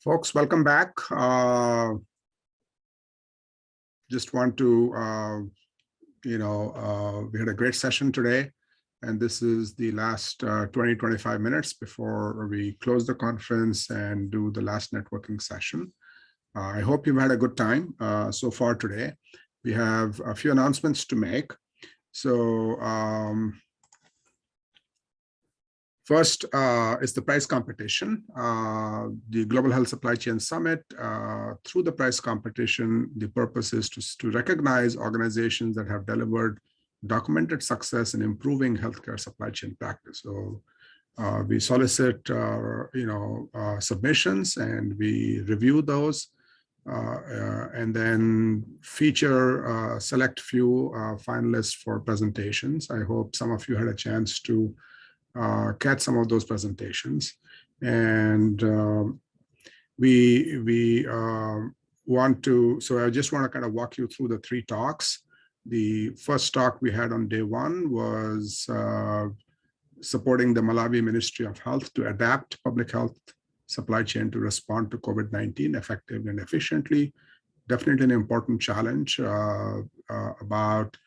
Folks, welcome back. Just want to, we had a great session today, and this is the last 20-25 minutes before we close the conference and do the last networking session. I hope you've had a good time so far today. We have a few announcements to make. So first is the prize competition. The Global Health Supply Chain Summit, through the prize competition, the purpose is to recognize organizations that have delivered documented success in improving healthcare supply chain practice. So we solicit, submissions, and we review those, and then feature select few finalists for presentations. I hope some of you had a chance to catch some of those presentations, and we want to. So I just want to kind of walk you through the three talks. The first talk we had on day one was supporting the Malawi Ministry of Health to adapt public health supply chain to respond to COVID-19 effectively and efficiently. Definitely an important challenge about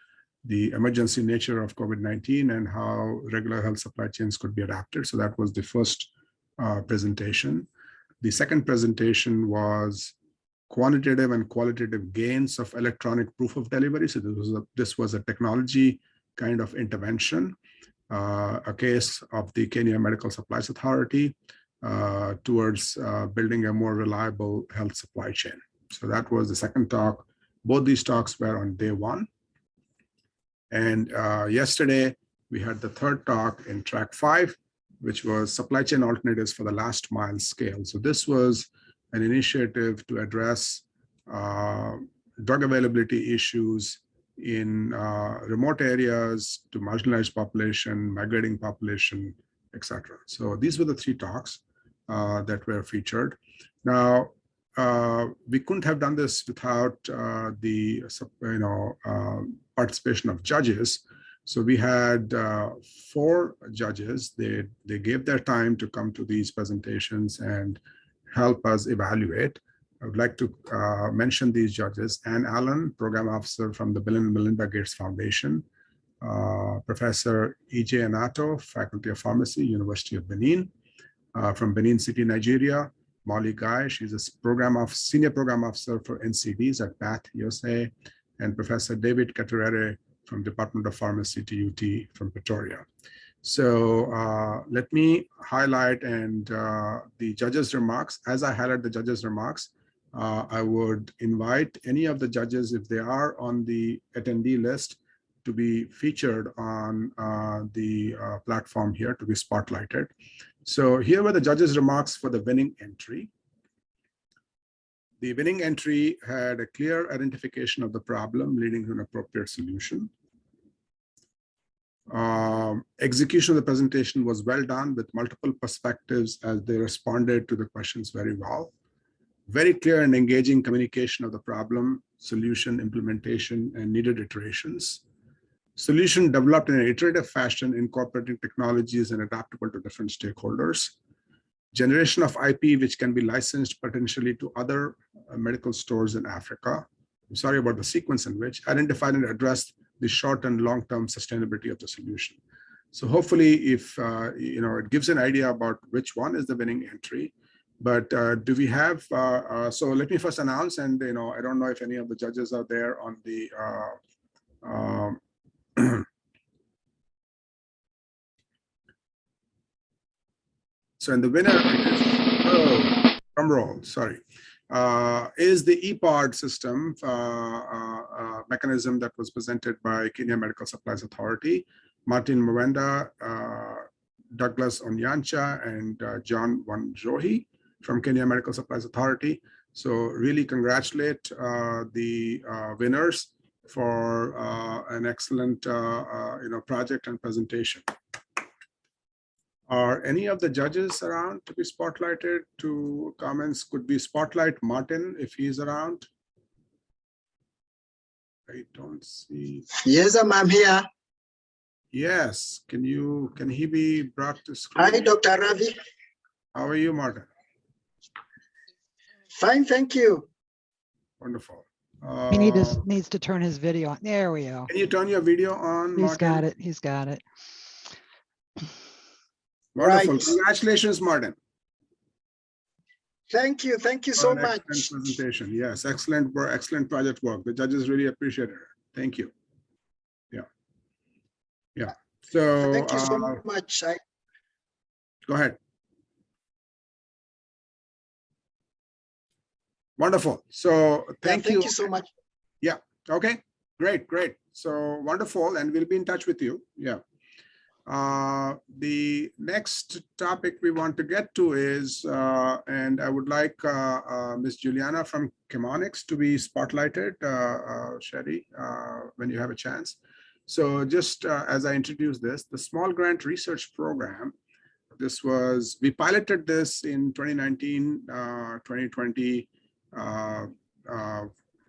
the emergency nature of COVID-19 and how regular health supply chains could be adapted. So that was the first presentation. The second presentation was quantitative and qualitative gains of electronic proof of delivery. So this was a technology kind of intervention, a case of the Kenya Medical Supplies Authority towards building a more reliable health supply chain. So that was the second talk. Both these talks were on day one. And yesterday, we had the third talk in track 5, which was supply chain alternatives for the last mile scale. So this was an initiative to address drug availability issues in remote areas, to marginalized population, migrating population, etc. So these were the three talks that were featured. Now, we couldn't have done this without the participation of judges. So we had 4 judges. They gave their time to come to these presentations and help us evaluate. I would like to mention these judges: Ann Allen, Program Officer from the Bill and Melinda Gates Foundation, Professor E.J. Anato, Faculty of Pharmacy, University of Benin, from Benin City, Nigeria, Molly Guy, she's a Senior Program Officer for NCDs at Bath, USA, and Professor David Caterere from Department of Pharmacy, TUT from Pretoria. So let me highlight the judges' remarks. As I highlight the judges' remarks, I would invite any of the judges, if they are on the attendee list, to be featured on the platform here, to be spotlighted. So here were the judges' remarks for the winning entry. The winning entry had a clear identification of the problem, leading to an appropriate solution. Execution of the presentation was well done, with multiple perspectives as they responded to the questions very well. Very clear and engaging communication of the problem, solution, implementation, and needed iterations. Solution developed in an iterative fashion, incorporating technologies and adaptable to different stakeholders. Generation of IP, which can be licensed potentially to other medical stores in Africa. I'm sorry about the sequence in which. Identified and addressed the short and long-term sustainability of the solution. So hopefully, if it gives an idea about which one is the winning entry. But do we have? So let me first announce, and I don't know if any of the judges are there on the. So in the winner is, drum roll, sorry, is the EPOD system mechanism that was presented by Kenya Medical Supplies Authority. Martin Mwenda, Douglas Onyancha, and John Wanjohi from Kenya Medical Supplies Authority. So really congratulate the winners for an excellent project and presentation. Are any of the judges around to be spotlighted? To comments, could be spotlight Martin if he's around. I don't see. Yes, I'm here. Yes, can he be brought to screen? Hi, Dr. Ravi. How are you, Martin? Fine, thank you. Wonderful. He needs to turn his video on. There we go. Can you turn your video on, He's Martin? got it. He's got it. Wonderful. Right. Congratulations, Martin. Thank you For so an much. excellent presentation. Yes, excellent work, excellent project work. The judges really appreciated it. Thank you. Yeah. So Thank you so much. Go ahead. Wonderful. So thank you. Thank you so much. Yeah. Okay. Great. So wonderful. And we'll be in touch with you. Yeah. The next topic we want to get to is, and I would like Ms. Juliana from Chemonics to be spotlighted, Sherry, when you have a chance. So just as I introduce this, the Small Grant Research Program, we piloted this in 2019, 2020,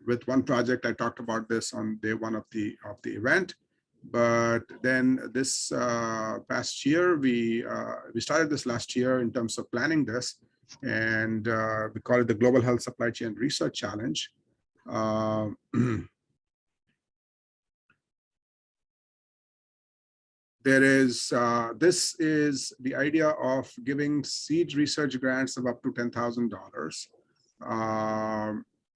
with one project. I talked about this on day one of the event. But then this past year, we started this last year in terms of planning this, and we call it the Global Health Supply Chain Research Challenge. This is the idea of giving seed research grants of up to $10,000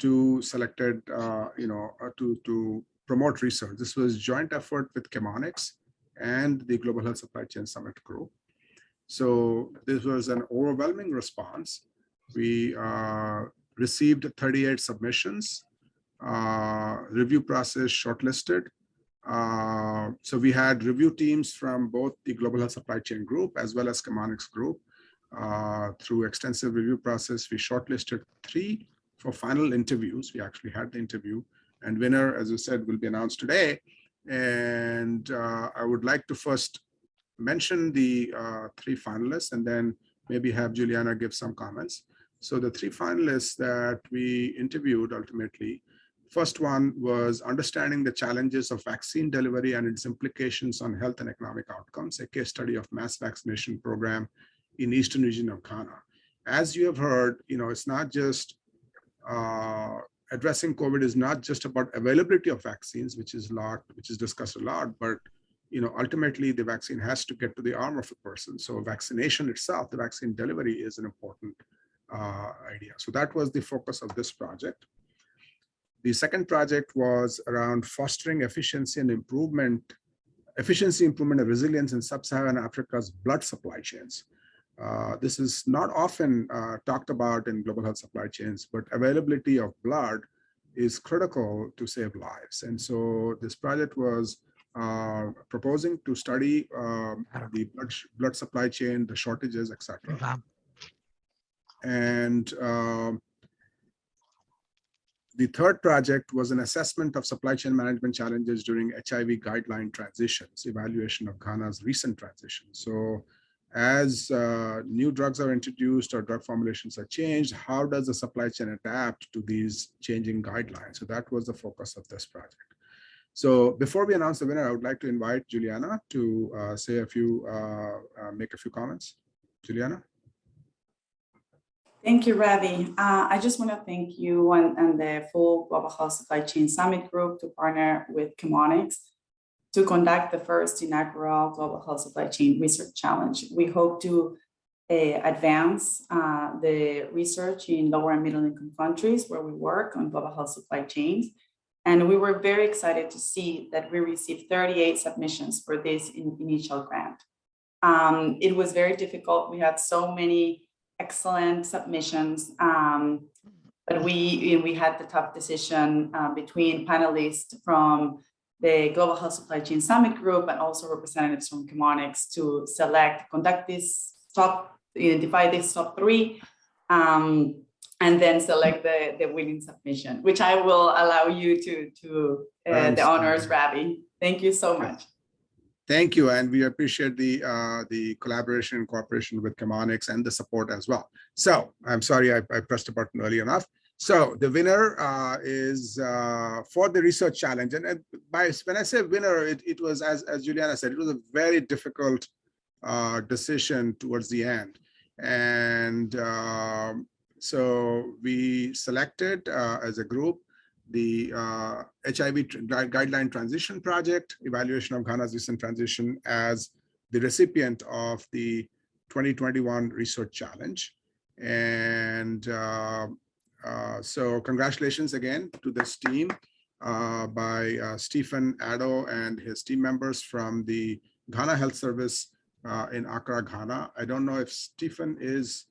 to selected, to promote research. This was joint effort with Chemonics and the Global Health Supply Chain Summit group. So this was an overwhelming response. We received 38 submissions, review process shortlisted. So we had review teams from both the Global Health Supply Chain group as well as Chemonics group. Through extensive review process, we shortlisted 3 for final interviews. We actually had the interview, and winner, as you said, will be announced today. And I would like to first mention the 3 finalists and then maybe have Juliana give some comments. So the 3 finalists that we interviewed ultimately, first one was understanding the challenges of vaccine delivery and its implications on health and economic outcomes, a case study of mass vaccination program in Eastern region of Ghana. As you have heard, it's not just addressing COVID is not just about availability of vaccines, which is discussed a lot, but ultimately the vaccine has to get to the arm of a person. So vaccination itself, the vaccine delivery, is an important idea. So that was the focus of this project. The second project was around fostering efficiency improvement and resilience in sub-Saharan Africa's blood supply chains. This is not often talked about in global health supply chains, but availability of blood is critical to save lives. And so this project was proposing to study the blood supply chain, the shortages, etc. And the third project was an assessment of supply chain management challenges during HIV guideline transitions, evaluation of Ghana's recent transition. So as new drugs are introduced or drug formulations are changed, how does the supply chain adapt to these changing guidelines? So that was the focus of this project. So before we announce the winner, I would like to invite Juliana to make a few comments. Juliana? Thank you, Ravi. I just want to thank you and the full Global Health Supply Chain Summit group to partner with Chemonics to conduct the first inaugural Global Health Supply Chain Research Challenge. We hope to advance the research in lower and middle income countries where we work on global health supply chains. And we were very excited to see that we received 38 submissions for this initial grant. It was very difficult. We had so many excellent submissions, but we had the tough decision between panelists from the Global Health Supply Chain Summit group and also representatives from Chemonics to identify these top 3, and then select the winning submission, which I will allow you to the honors, Ravi. Thank you so much. Thank you, and we appreciate the collaboration and cooperation with Chemonics and the support as well. So I'm sorry I pressed the button early enough. So the winner is for the research challenge, and when I say winner, it was, as Juliana said, it was a very difficult decision towards the end, and So we selected as a group the HIV Guideline Transition Project, evaluation of Ghana's recent transition, as the recipient of the 2021 Research Challenge. And so congratulations again to this team by Stephen Addo and his team members from the Ghana Health Service in Accra, Ghana. I don't know if Stephen is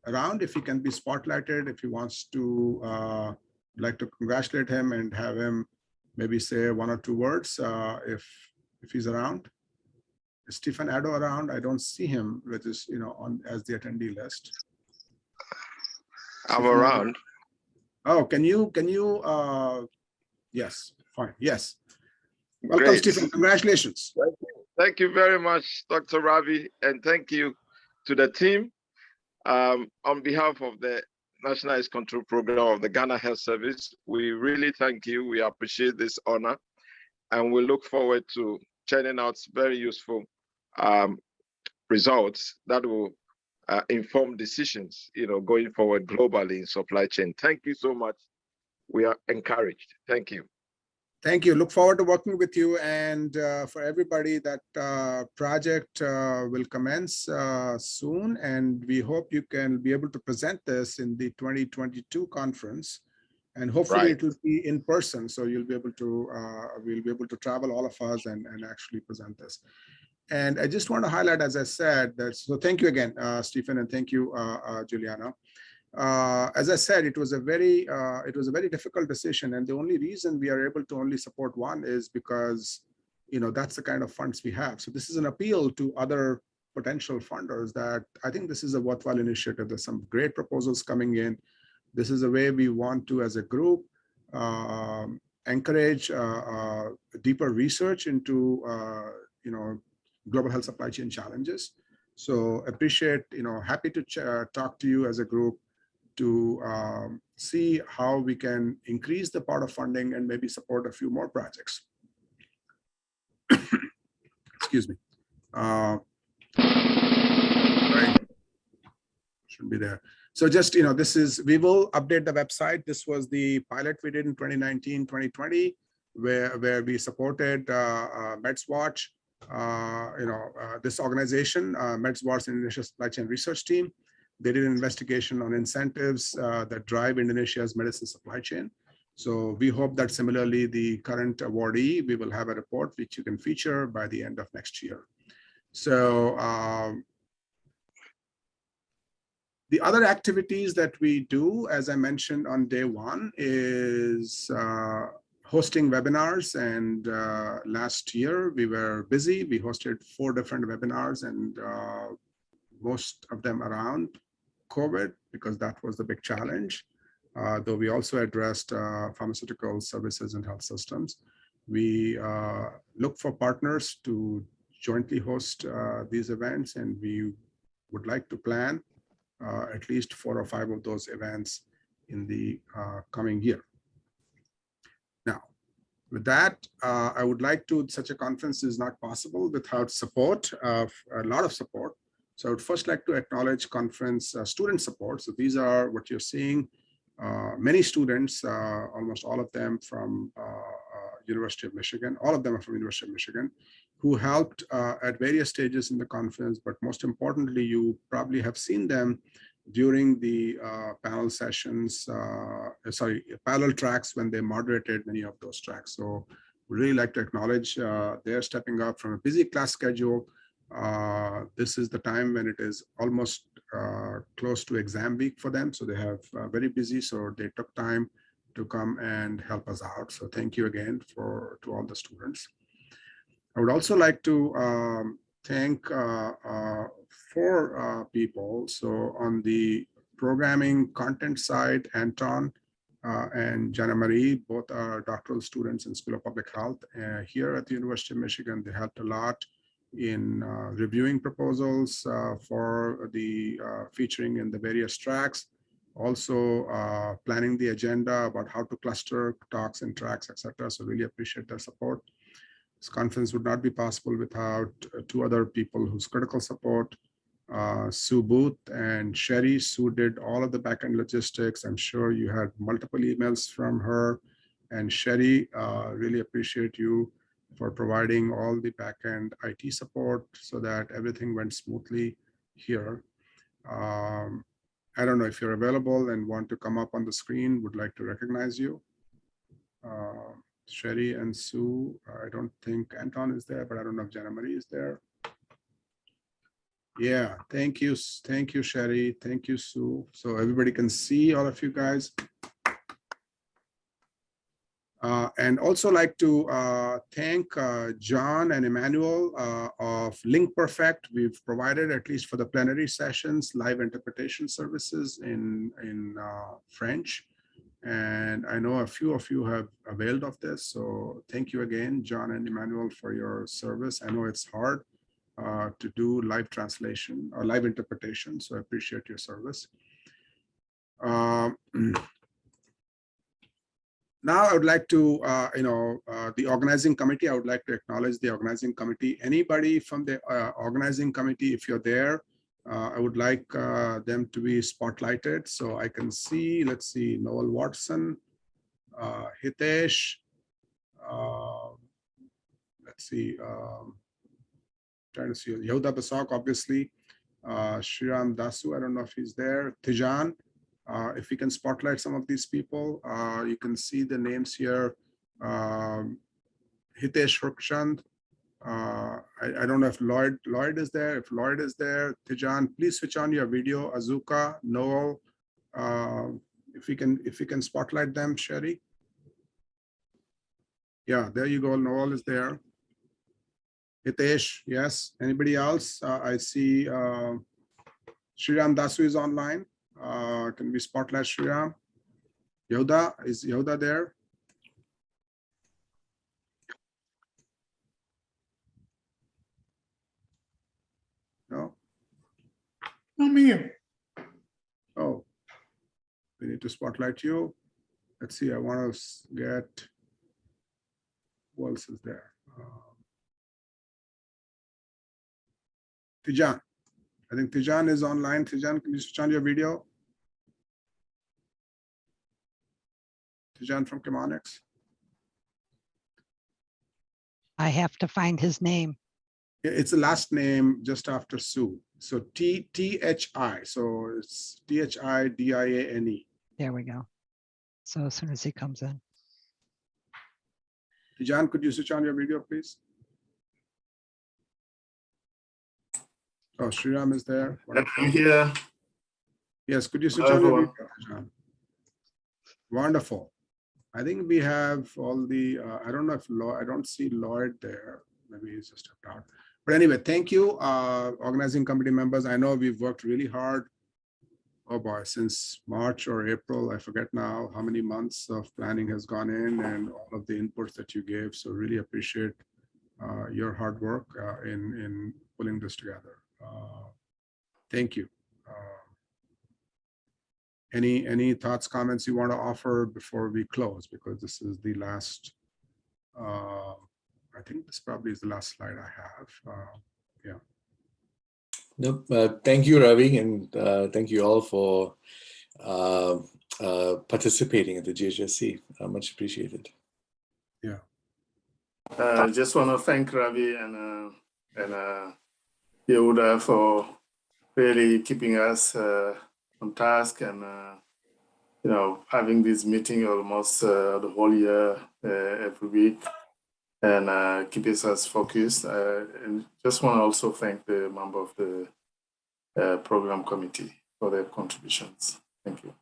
around, if he can be spotlighted, if he wants to like to congratulate him and have him maybe say one or two words if he's around. Is Stephen Addo around? I don't see him, which is, you know, on as the attendee list. I'm around. Oh, can you yes, fine, yes. Welcome, Great. Stephen, congratulations. Thank you very much, Dr. Ravi, and thank you to the team. On behalf of the National AIDS Control Program of the Ghana Health Service, we really thank you. We appreciate this honor, and we look forward to churning out very useful results that will inform decisions, you know, going forward globally in supply chain. Thank you so much. We are encouraged. Thank you. Thank you. Look forward to working with you. And for everybody, that project will commence soon. And we hope you can be able to present this in the 2022 conference. And hopefully Right. it will be in person. So you'll be able to, we'll be able to travel, all of us, and actually present this. And I just want to highlight, as I said, that, so thank you again, Stephen, and thank you, Juliana. As I said, it was a very difficult decision, and the only reason we are able to only support one is because, you know, that's the kind of funds we have. So this is an appeal to other potential funders that I think this is a worthwhile initiative. There's some great proposals coming in. This is a way we want to, as a group, encourage deeper research into, you know, global health supply chain challenges. So appreciate, you know, happy to talk to you as a group to see how we can increase the part of funding and maybe support a few more projects. Excuse me. Right. Shouldn't be there. So just, you know, this is, we will update the website. This was the pilot we did in 2019, 2020, where we supported MedsWatch, you know, this organization, MedsWatch Indonesia Supply Chain Research Team. They did an investigation on incentives that drive Indonesia's medicine supply chain. So we hope that similarly, the current awardee, we will have a report which you can feature by the end of next year. So the other activities that we do, as I mentioned on day one, is hosting webinars. And last year we were busy. We hosted 4 different webinars, and most of them around COVID, because that was the big challenge. Though we also addressed pharmaceutical services and health systems. We look for partners to jointly host these events, and we would like to plan at least 4 or 5 of those events in the coming year. Now, with that, I would like to, such a conference is not possible without support, a lot of support. So I would first like to acknowledge conference student support. So these are what you're seeing, many students, almost all of them from University of Michigan, all of them are from University of Michigan, who helped at various stages in the conference, but most importantly, you probably have seen them during the panel sessions, parallel tracks when they moderated many of those tracks. So we really like to acknowledge they're stepping up from a busy class schedule. This is the time when it is almost close to exam week for them. So they have very busy, so they took time to come and help us out. So thank you again to all the students. I would also like to thank 4 people. So on the programming content side, Anton and Jana Marie, both are doctoral students in School of Public Health here at the University of Michigan. They helped a lot in reviewing proposals for the featuring in the various tracks. Also planning the agenda about how to cluster talks and tracks, etc. So really appreciate their support. This conference would not be possible without 2 other people whose critical support Sue Booth and Sherry. Sue did all of the backend logistics. I'm sure you had multiple emails from her. And Sherry, really appreciate you for providing all the backend IT support so that everything went smoothly here. I don't know if you're available and want to come up on the screen, would like to recognize you. Sherry and Sue, I don't think Anton is there, but I don't know if Jenna Marie is there. Yeah, thank you, Sherry. Thank you, Sue. So everybody can see all of you guys. And also like to thank John and Emmanuel of Link Perfect. We've provided, at least for the plenary sessions, live interpretation services in French. And I know a few of you have availed of this. So thank you again, John and Emmanuel, for your service. I know it's hard to do live translation or live interpretation, so I appreciate your service. Now I would like to, the organizing committee, I would like to acknowledge the organizing committee. Anybody from the organizing committee, if you're there, I would like them to be spotlighted. So I can see, let's see, Noel Watson, Hitesh, let's see, trying to see, Yehuda Basok, obviously, Shriram Dasu, I don't know if he's there, Tijan. If we can spotlight some of these people, you can see the names here. Hitesh Rukchand. I don't know if Lloyd is there. If Lloyd is there, Tijan, please switch on your video. Azuka, Noel. If we can spotlight them, Sherry. Yeah, there you go. Noel is there. Hitesh, yes. Anybody else? I see Shriram Dasu is online. Can we spotlight Shriram? Yehuda, is Yehuda there? No? I'm here. Oh, we need to spotlight you. Let's see, I want to get, who else is there? Tijan. I think Tijan is online. Tijan, can you switch on your video? Tijan from Chemonics. I have to find his name. It's the last name just after Sue. So T-H-I. So it's T-H-I-D-I-A-N-E. There we go. So as soon as he comes in. Tijan, could you switch on your video, please? Oh, Shriram is there. I'm here. Yes, could you switch on your video, Tijan? Wonderful. I think we have all the, I don't know if Lloyd, I don't see Lloyd there. Maybe he's just stepped out. But anyway, thank you, organizing committee members. I know we've worked really hard. Oh boy, since March or April, I forget now how many months of planning has gone in and all of the inputs that you gave. So really appreciate your hard work in pulling this together. Thank you. Any thoughts, comments you want to offer before we close? Because this is the last, I think this probably is the last slide I have. Yeah. Nope. Thank you, Ravi, and thank you all for participating at the GHSC. Much appreciated. Yeah. I just want to thank Ravi and Yehuda for really keeping us on task and having this meeting almost the whole year every week and keeping us focused. And just want to also thank the member of the program committee for their contributions. Thank you.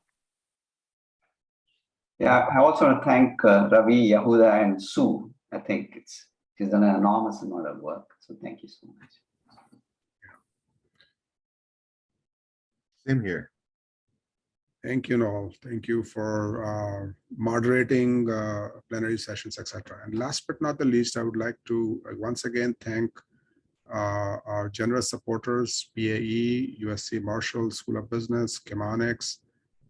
Yeah, I also want to thank Ravi, Yehuda, and Sue. I think she's done an enormous amount of work. So thank you so much. Same here. Thank you, Noel. Thank you for moderating plenary sessions, etc. And last but not the least, I would like to once again thank our generous supporters, PAE, USC Marshall School of Business, Chemonics,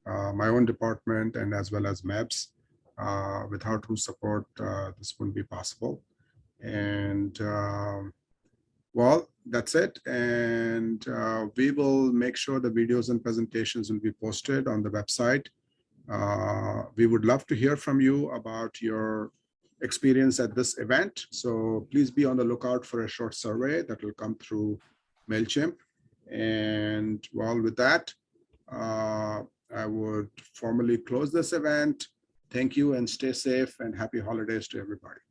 my own department, and as well as MEBS, without whose support this wouldn't be possible. And Well, that's it. And we will make sure the videos and presentations will be posted on the website. We would love to hear from you about your experience at this event. So please be on the lookout for a short survey that will come through MailChimp. And well, with that, I would formally close this event. Thank you and stay safe and happy holidays to everybody.